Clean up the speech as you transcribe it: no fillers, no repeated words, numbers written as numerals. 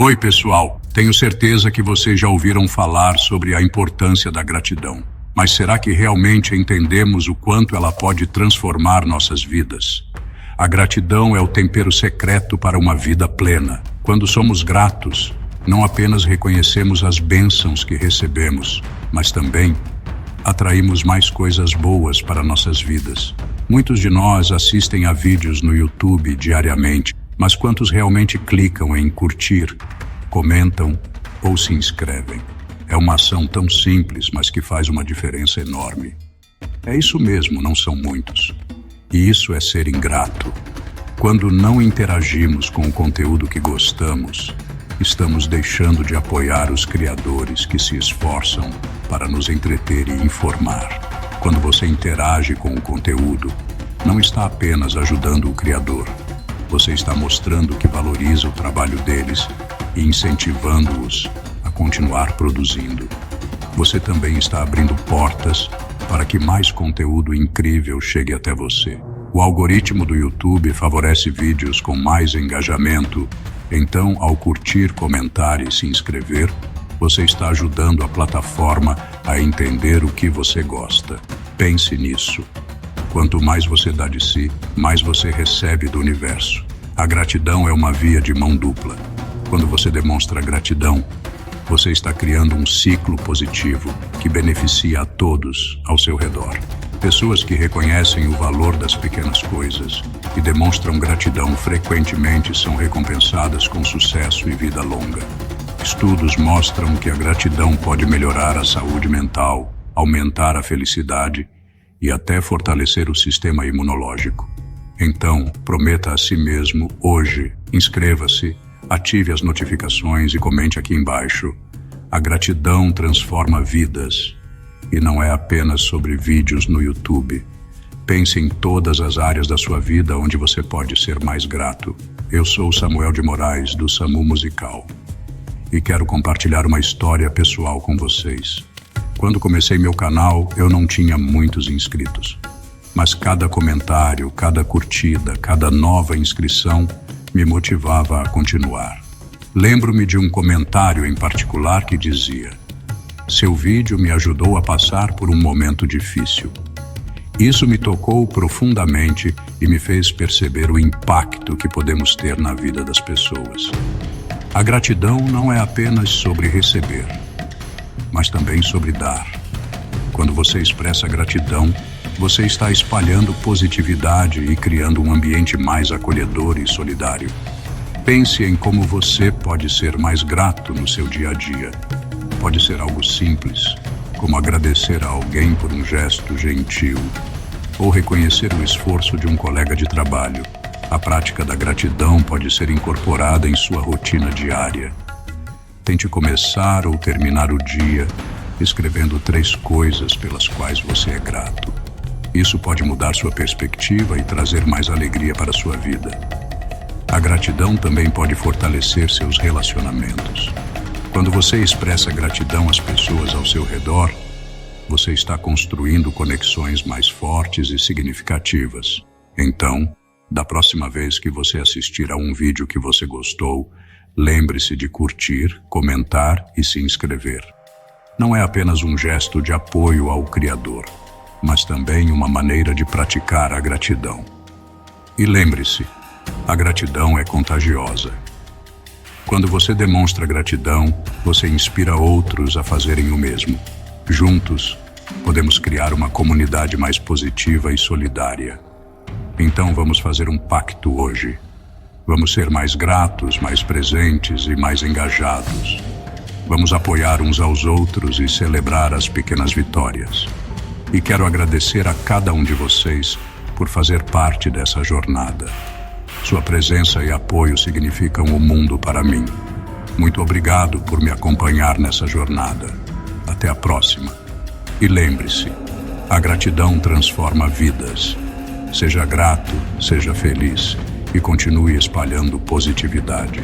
Oi, pessoal. Tenho certeza que vocês já ouviram falar sobre a importância da gratidão. Mas será que realmente entendemos o quanto ela pode transformar nossas vidas? A gratidão é o tempero secreto para uma vida plena. Quando somos gratos, não apenas reconhecemos as bênçãos que recebemos, mas também atraímos mais coisas boas para nossas vidas. Muitos de nós assistem a vídeos no YouTube diariamente, mas quantos realmente clicam em curtir, comentam ou se inscrevem? É uma ação tão simples, mas que faz uma diferença enorme. É isso mesmo, não são muitos. E isso é ser ingrato. Quando não interagimos com o conteúdo que gostamos, estamos deixando de apoiar os criadores que se esforçam para nos entreter e informar. Quando você interage com o conteúdo, não está apenas ajudando o criador. Você está mostrando que valoriza o trabalho deles e incentivando-os a continuar produzindo. Você também está abrindo portas para que mais conteúdo incrível chegue até você. O algoritmo do YouTube favorece vídeos com mais engajamento, então, ao curtir, comentar e se inscrever, você está ajudando a plataforma a entender o que você gosta. Pense nisso. Quanto mais você dá de si, mais você recebe do universo. A gratidão é uma via de mão dupla. Quando você demonstra gratidão, você está criando um ciclo positivo que beneficia a todos ao seu redor. Pessoas que reconhecem o valor das pequenas coisas e demonstram gratidão frequentemente são recompensadas com sucesso e vida longa. Estudos mostram que a gratidão pode melhorar a saúde mental, aumentar a felicidade e até fortalecer o sistema imunológico. Então, prometa a si mesmo hoje, inscreva-se, ative as notificações e comente aqui embaixo. A gratidão transforma vidas. E não é apenas sobre vídeos no YouTube. Pense em todas as áreas da sua vida onde você pode ser mais grato. Eu sou Samuel de Moraes, do Samu Musical. E quero compartilhar uma história pessoal com vocês. Quando comecei meu canal, eu não tinha muitos inscritos. Mas cada comentário, cada curtida, cada nova inscrição me motivava a continuar. Lembro-me de um comentário em particular que dizia: "Seu vídeo me ajudou a passar por um momento difícil." Isso me tocou profundamente e me fez perceber o impacto que podemos ter na vida das pessoas. A gratidão não é apenas sobre receber, mas também sobre dar. Quando você expressa gratidão, você está espalhando positividade e criando um ambiente mais acolhedor e solidário. Pense em como você pode ser mais grato no seu dia a dia. Pode ser algo simples, como agradecer a alguém por um gesto gentil, ou reconhecer o esforço de um colega de trabalho. A prática da gratidão pode ser incorporada em sua rotina diária. Tente começar ou terminar o dia escrevendo 3 coisas pelas quais você é grato. Isso pode mudar sua perspectiva e trazer mais alegria para a sua vida. A gratidão também pode fortalecer seus relacionamentos. Quando você expressa gratidão às pessoas ao seu redor, você está construindo conexões mais fortes e significativas. Então, da próxima vez que você assistir a um vídeo que você gostou, lembre-se de curtir, comentar e se inscrever. Não é apenas um gesto de apoio ao Criador, mas também uma maneira de praticar a gratidão. E lembre-se, a gratidão é contagiosa. Quando você demonstra gratidão, você inspira outros a fazerem o mesmo. Juntos, podemos criar uma comunidade mais positiva e solidária. Então vamos fazer um pacto hoje. Vamos ser mais gratos, mais presentes e mais engajados. Vamos apoiar uns aos outros e celebrar as pequenas vitórias. E quero agradecer a cada um de vocês por fazer parte dessa jornada. Sua presença e apoio significam o mundo para mim. Muito obrigado por me acompanhar nessa jornada. Até a próxima. E lembre-se, a gratidão transforma vidas. Seja grato, seja feliz e continue espalhando positividade.